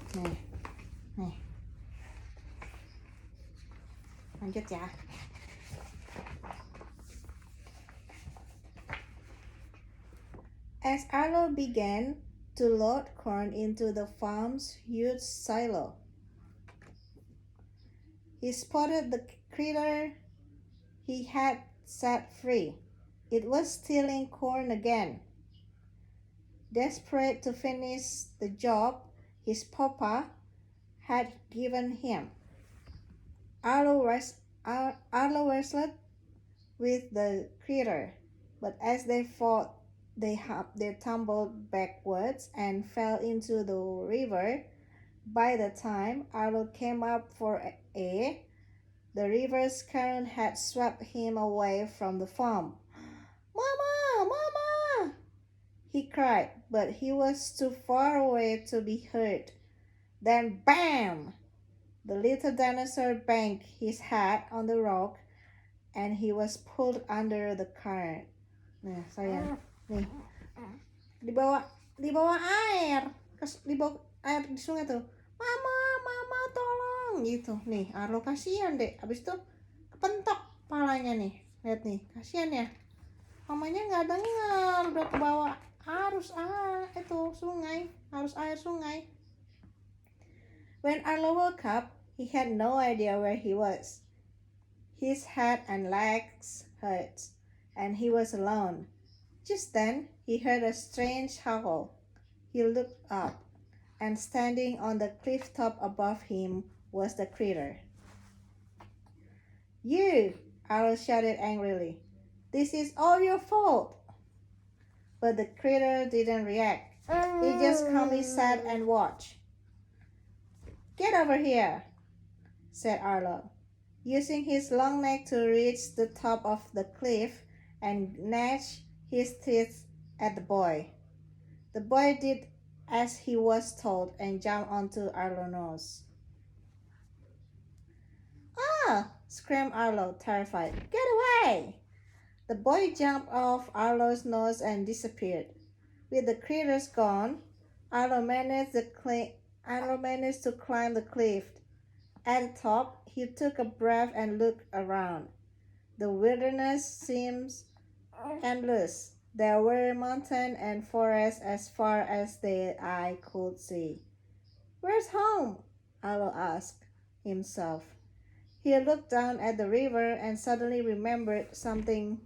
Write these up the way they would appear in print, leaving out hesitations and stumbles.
Nih, nih. Lanjut ya. As Arlo began to load corn into the farm's huge silo, he spotted the critter he had set free. It was stealing corn again. Desperate to finish the job his papa had given him, Arlo wrestled with the critter, but as they fought, they tumbled backwards and fell into the river. By the time Arlo came up for air, the river's current had swept him away from the farm. Mama! Mama! He cried, but he was too far away to be heard. Then bam! The little dinosaur banged his head on the rock and he was pulled under the current. Nah, sayang. Nih. Dibawa air. Dibawa air di sungai tuh. Mama, tolong gitu. Nih, Arlo kasihan deh. Habis itu kepentok palanya nih. Lihat nih, kasihan ya. Mamanya nggak dengar, udah kebawa arus sungai, arus air sungai. When Arlo woke up, he had no idea where he was. His head and legs hurt, and he was alone. Just then, he heard a strange howl. He looked up, and standing on the cliff top above him was the critter. You! Arlo shouted angrily. This is all your fault. But the critter didn't react. He just calmly sat and watched. Get over here, said Arlo, using his long neck to reach the top of the cliff and gnash his teeth at the boy. The boy did as he was told and jumped onto Arlo's nose. Ah! Screamed Arlo, terrified. Get away! The boy jumped off Arlo's nose and disappeared. With the critters gone, Arlo managed to climb the cliff. At the top, he took a breath and looked around. The wilderness seems endless. There were mountains and forests as far as the eye could see. Where's home? Arlo asked himself. He looked down at the river and suddenly remembered something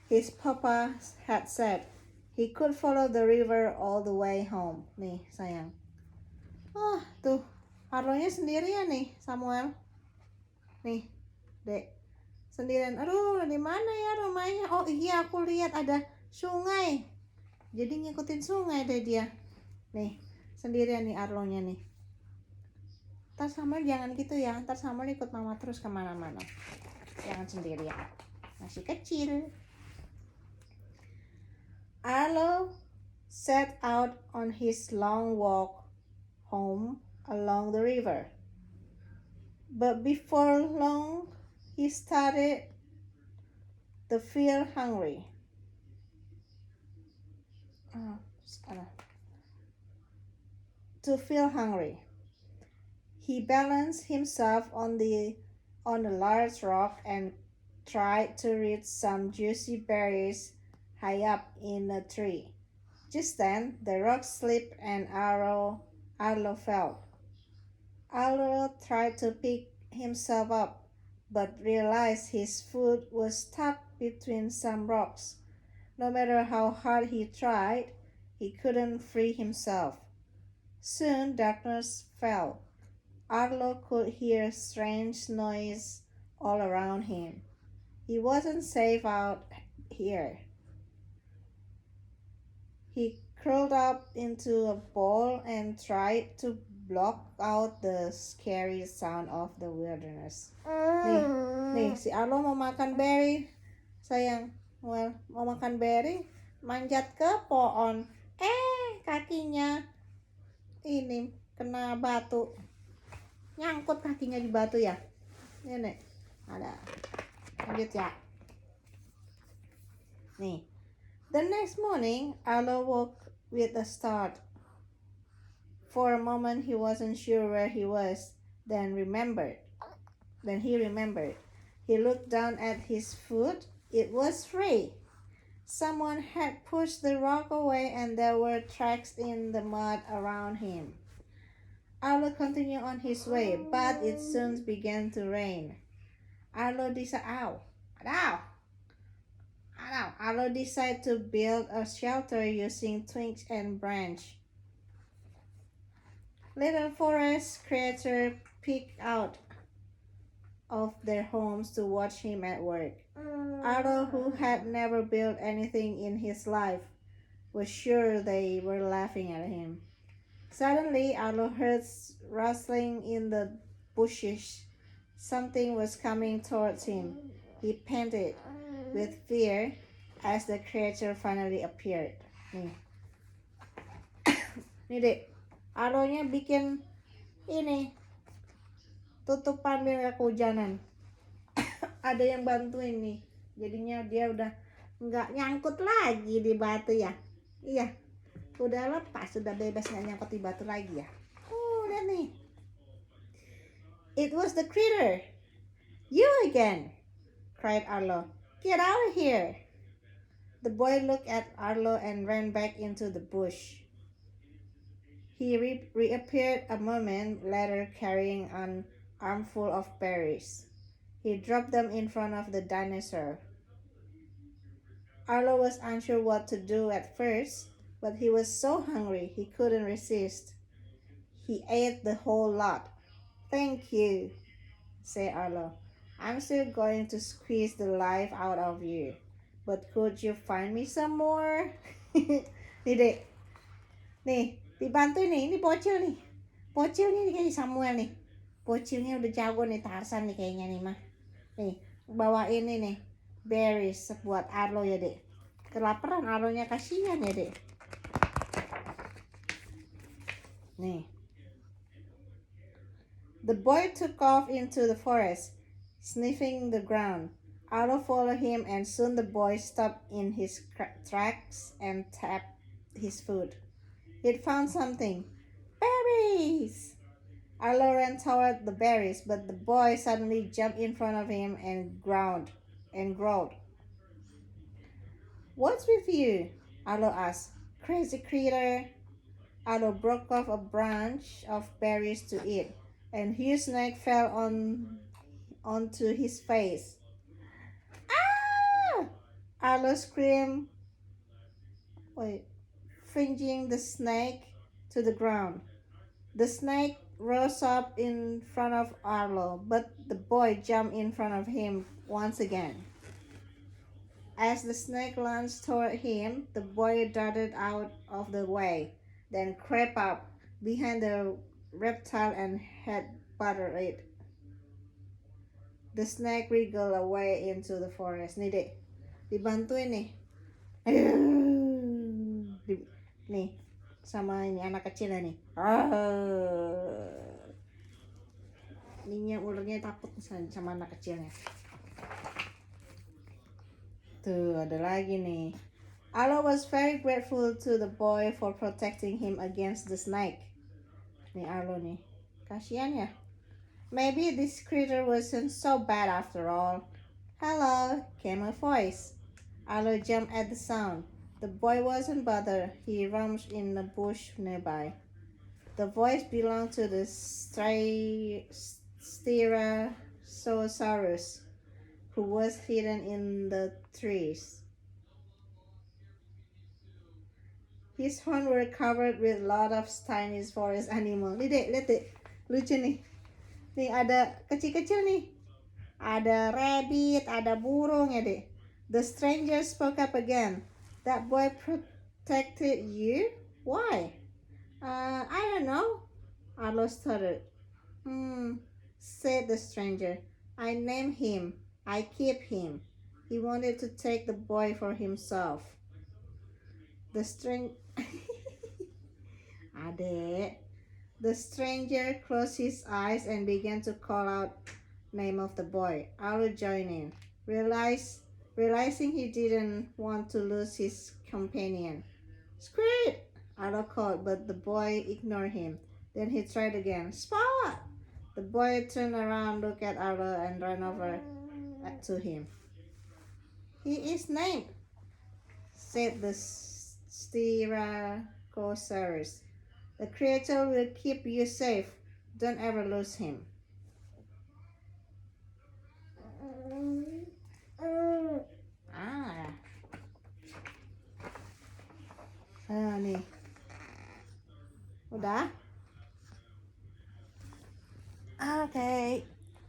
his papa had said. He could follow the river all the way home. Nih, sayang. Tuh. Arlonya sendirian nih, Samuel. Nih, Dek. Sendirian. Aduh, di mana ya rumahnya? Oh iya, aku lihat ada sungai. Jadi ngikutin sungai deh dia. Nih, sendirian nih Arlonya nih. Ntar Samuel jangan gitu ya. Ntar Samuel ikut mama terus kemana-mana. Jangan sendirian. Masih kecil. Arlo set out on his long walk home along the river. But before long, he started to feel hungry. He balanced himself on a large rock and tried to reach some juicy berries high up in a tree. Just then, the rock slipped and Arlo fell. Arlo tried to pick himself up, but realized his foot was stuck between some rocks. No matter how hard he tried, he couldn't free himself. Soon darkness fell. Arlo could hear strange noise all around him. He wasn't safe out here. He curled up into a ball and tried to block out the scary sound of the wilderness. Nih, si Arlo mau makan berry. Sayang, mau makan berry, manjat ke pohon. Kakinya ini kena batu. Nyangkut kakinya di batu ya. Ini ada. Lanjut ya. Nih. The next morning, Arlo woke with a start. For a moment he wasn't sure where he was, then remembered. Then he remembered. He looked down at his foot. It was free. Someone had pushed the rock away and there were tracks in the mud around him. Arlo continued on his way, but it soon began to rain. Arlo decided to build a shelter using twigs and branches. Little forest creatures peeked out of their homes to watch him at work. Arlo, who had never built anything in his life, was sure they were laughing at him. Suddenly, Arlo heard rustling in the bushes. Something was coming towards him. He panted with fear as the creature finally appeared. Nih, nih dek, Arlo-nya bikin ini tutupan biar gak kehujanan. Ada yang bantuin nih, jadinya dia udah nggak nyangkut lagi di batu ya. Iya, udah lepas, udah bebas nggak nyangkut di batu lagi ya. Lihat nih, it was the critter. You again, cried Arlo. Get out of here. The boy looked at Arlo and ran back into the bush. He reappeared a moment later carrying an armful of berries. He dropped them in front of the dinosaur. Arlo was unsure what to do at first, but he was so hungry he couldn't resist. He ate the whole lot. Thank you, said Arlo. I'm still going to squeeze the life out of you. But could you find me some more? Nih dek, nih dibantu nih, ini bocil nih. Bocil nih kayak Samuel nih. Bocilnya udah jago nih, Tarzan nih kayaknya nih mah. Nih, bawa ini nih, berries buat Arlo ya dek. Kelaparan Arlo-nya, kasihan ya dek. Nih. The boy took off into the forest, sniffing the ground. Arlo followed him and soon the boy stopped in his tracks and tapped his foot. He'd found something. Berries! Arlo ran toward the berries, but the boy suddenly jumped in front of him and growled. What's with you? Arlo asked. Crazy critter. Arlo broke off a branch of berries to eat, and huge snake fell onto his face. Ah! Arlo screamed, flinging the snake to the ground. The snake rose up in front of Arlo, but the boy jumped in front of him once again. As the snake lunged toward him, the boy darted out of the way, then crept up behind the reptile and headbutted it. The snake wriggled away into the forest. Nih dek, dibantuin nih. Nih, sama ini anak kecilnya nih. Ininya ularnya takut sama anak kecilnya. Tuh, ada lagi nih. Arlo was very grateful to the boy for protecting him against the snake. Nih Arlo nih, kasihan ya. Maybe this critter wasn't so bad after all. Hello, came a voice. Arlo jumped at the sound. The boy wasn't bothered. He rummaged in the bush nearby. The voice belonged to the Stegosaurus, who was hidden in the trees. His horns were covered with a lot of tiny forest animals. Nih dek, lihat dek, lucu nih. Nih ada kecil-kecil nih. Ada rabbit, ada burung ya dek. The stranger spoke up again. That boy protected you? Why? I don't know. Arlo stuttered. Said the stranger. I named him. I keep him. He wanted to take the boy for himself. The stranger closed his eyes and began to call out name of the boy. Arlo joined in, realizing he didn't want to lose his companion. Screw it! Arlo called, but the boy ignored him. Then he tried again. Spot! The boy turned around, looked at Arlo, and ran over to him. He is named, said the Styracosaurus. The creature will keep you safe. Don't ever lose him. Ah. Nih. Udah? Oke.